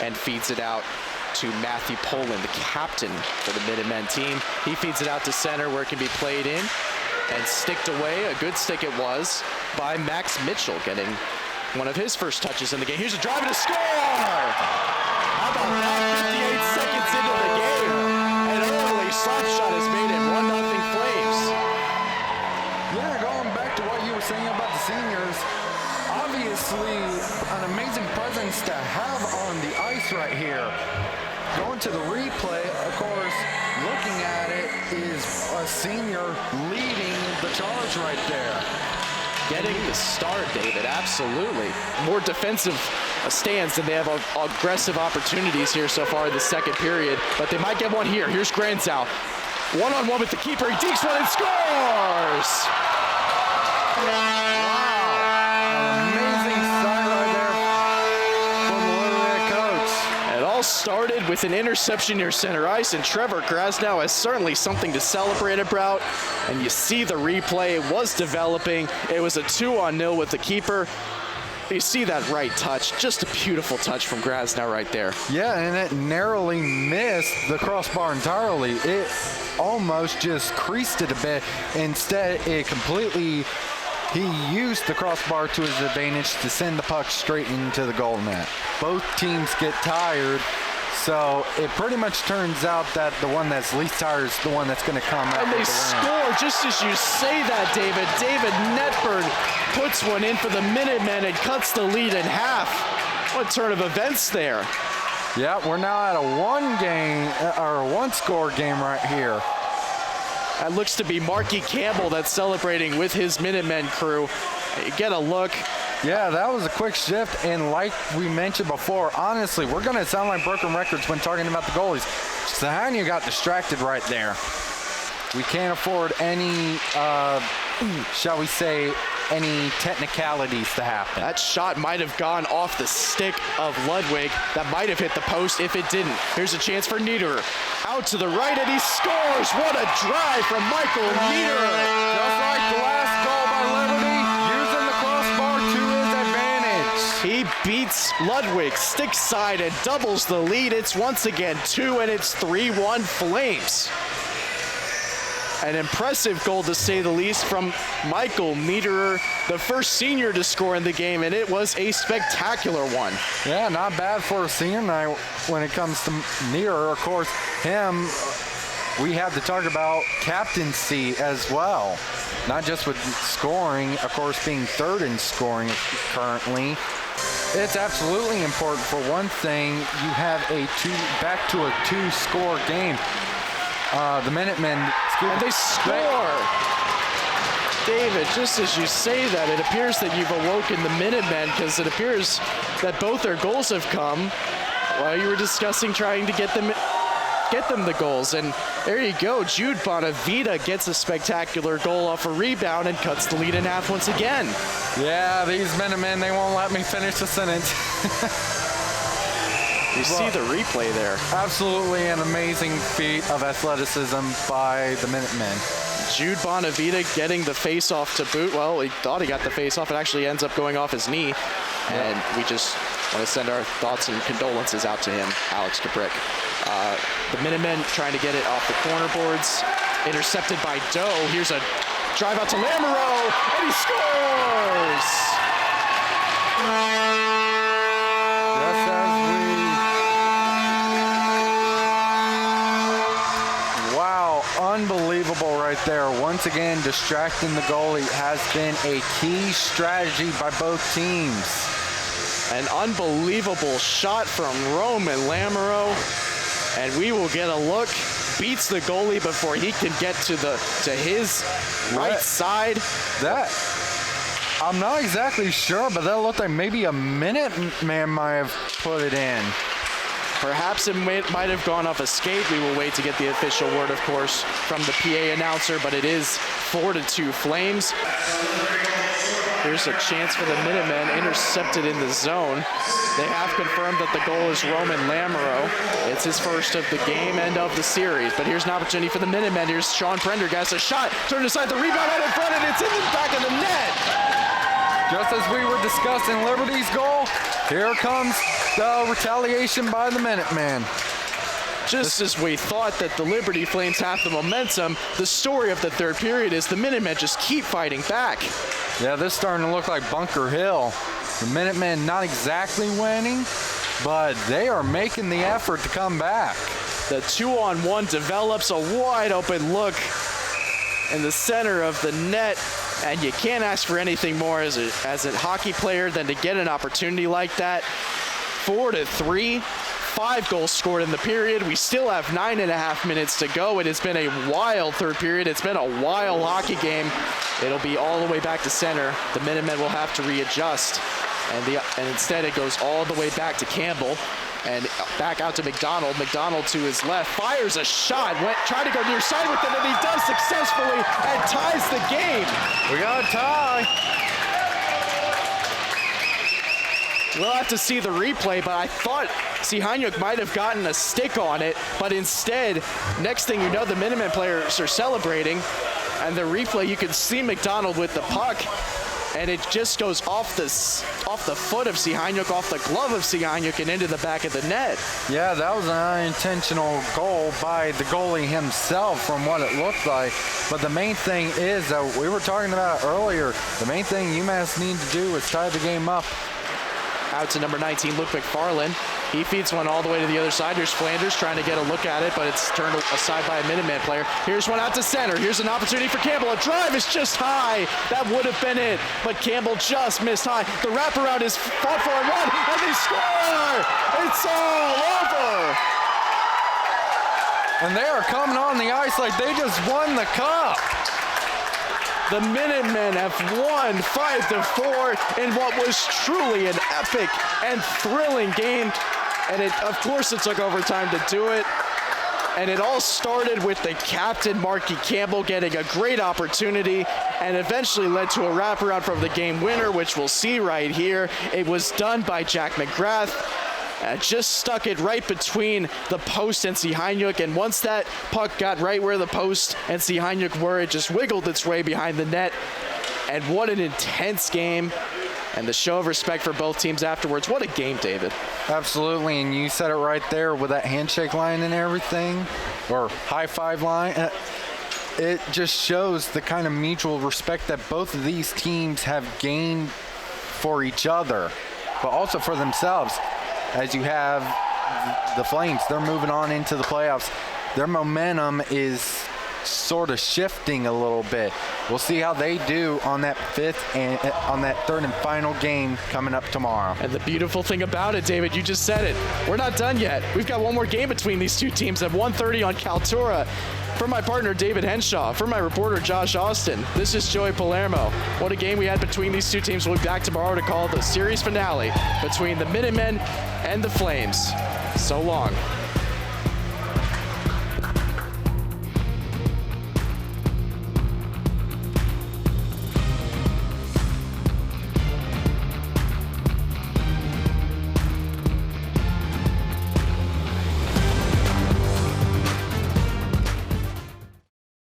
and feeds it out to Matthew Poland, the captain for the Minutemen team. He feeds it out to center where it can be played in and sticked away. A good stick it was by Max Mitchell, getting one of his first touches in the game. Here's a drive and a score! How about that? 58 seconds into the game. An early slap shot has made it 1-0 Flames. Yeah, going back to what you were saying about the seniors, obviously an amazing presence to have on the ice right here. Going to the replay, of course, looking at it is a senior leading the charge right there. Getting the start, David, absolutely. More defensive stands than they have aggressive opportunities here so far in the second period, but they might get one here. Here's Granzow. One-on-one with the keeper. He dekes one and scores! Wow. Amazing sight right there from the Little Red coach. It all started with an interception near center ice, and Trevor Grasnow has certainly something to celebrate about. And you see the replay, it was developing. It was a 2-0 with the keeper. You see that right touch, just a beautiful touch from Grasnow right there. Yeah, and it narrowly missed the crossbar entirely. It almost just creased it a bit. Instead, it completely, he used the crossbar to his advantage to send the puck straight into the goal net. Both teams get tired, so it pretty much turns out that the one that's least tired is the one that's going to come out. And they score just as you say that, David. David Netburn puts one in for the Minutemen and cuts the lead in half. What turn of events there. Yeah, we're now at a one-score game right here. That looks to be Marky Campbell that's celebrating with his Minutemen crew. You get a look. Yeah, that was a quick shift, and like we mentioned before, honestly, we're going to sound like broken records when talking about the goalies. Sahania got distracted right there. We can't afford any, shall we say, any technicalities to happen. That shot might have gone off the stick of Ludwig. That might have hit the post if it didn't. Here's a chance for Niederer. Out to the right, and he scores! What a drive from Michael Niederer! Just like the last goal by Liberty, using the crossbar to his advantage. He beats Ludwig stick side and doubles the lead. It's once again 2, and it's 3-1 Flames. An impressive goal, to say the least, from Michael Niederer, the first senior to score in the game, and it was a spectacular one. Yeah, not bad for a senior night when it comes to Niederer. Of course, him, we have to talk about captaincy as well. Not just with scoring, of course, being third in scoring currently. It's absolutely important. For one thing, you have back to a 2-score game. The Minutemen, and they score. David, just as you say that, it appears that you've awoken the Minutemen, because it appears that both their goals have come while you were discussing trying to get them the goals. And there you go. Jude Bonavita gets a spectacular goal off a rebound and cuts the lead in half once again. Yeah, these Minutemen, they won't let me finish the sentence. You see the replay there. Absolutely an amazing feat of athleticism by the Minutemen. Jude Bonavita getting the face-off to boot. Well, he thought he got the face-off. It actually ends up going off his knee. And we just want to send our thoughts and condolences out to him, Alex Kaprick. The Minutemen trying to get it off the corner boards. Intercepted by Doe. Here's a drive out to Lamoureux, and he scores! Just as wow, unbelievable right there. Once again, distracting the goalie has been a key strategy by both teams. An unbelievable shot from Roman Lamoureux, and we will get a look. Beats the goalie before he can get to his right side. That, I'm not exactly sure, but that looked like maybe a Minuteman might have put it in. Perhaps it might have gone off a skate. We will wait to get the official word, of course, from the PA announcer, but it is 4-2 Flames. Here's a chance for the Minutemen, intercepted in the zone. They have confirmed that the goal is Roman Lamoureux. It's his first of the game and of the series, but here's an opportunity for the Minutemen. Here's Sean Prendergast, a shot, turned aside, the rebound out in front, and it's in the back of the net. Just as we were discussing Liberty's goal, here comes the retaliation by the Minutemen. Just as we thought that the Liberty Flames have the momentum, the story of the third period is the Minutemen just keep fighting back. Yeah, this is starting to look like Bunker Hill. The Minutemen not exactly winning, but they are making the effort to come back. The 2-on-1 develops a wide open look in the center of the net, and you can't ask for anything more as a hockey player than to get an opportunity like that. 4-3. 5 goals scored in the period. We still have 9.5 minutes to go. It has been a wild third period. It's been a wild hockey game. It'll be all the way back to center. The Minutemen will have to readjust. And instead it goes all the way back to Campbell and back out to McDonald. McDonald to his left, fires a shot, tried to go near side with it, and he does successfully and ties the game. We got a tie. We'll have to see the replay, but I thought Sihanyuk might have gotten a stick on it, but instead, next thing you know, the Minutemen players are celebrating, and the replay, you can see McDonald with the puck, and it just goes off the foot of Sihanyuk, off the glove of Sihanyuk, and into the back of the net. Yeah, that was an unintentional goal by the goalie himself from what it looked like. But the main thing is that we were talking about earlier, the main thing UMass need to do is tie the game up. Out to number 19, Luke McFarland. He feeds one all the way to the other side. Here's Flanders trying to get a look at it, but it's turned aside by a Minuteman player. Here's one out to center. Here's an opportunity for Campbell. A drive is just high. That would have been it, but Campbell just missed high. The wraparound is fought for a run, and they score! It's all over! And they are coming on the ice like they just won the cup. The Minutemen have won 5-4 in what was truly an epic and thrilling game. And of course it took overtime to do it. And it all started with the captain, Marky Campbell, getting a great opportunity and eventually led to a wraparound from the game winner, which we'll see right here. It was done by Jack McGrath. Just stuck it right between the post and Sihanyuk, and once that puck got right where the post and Sihanyuk were, it just wiggled its way behind the net. And what an intense game, and the show of respect for both teams afterwards. What a game, David. Absolutely, and you said it right there with that handshake line and everything, or high five line. It just shows the kind of mutual respect that both of these teams have gained for each other, but also for themselves. As you have the Flames, they're moving on into the playoffs. Their momentum is sort of shifting a little bit. We'll see how they do on that third and final game coming up tomorrow. And the beautiful thing about it, David, you just said it. We're not done yet. We've got one more game between these two teams at 1:30 on Kaltura. For my partner, David Henshaw, for my reporter, Josh Austin, this is Joey Palermo. What a game we had between these two teams. We'll be back tomorrow to call the series finale between the Minutemen and the Flames. So long.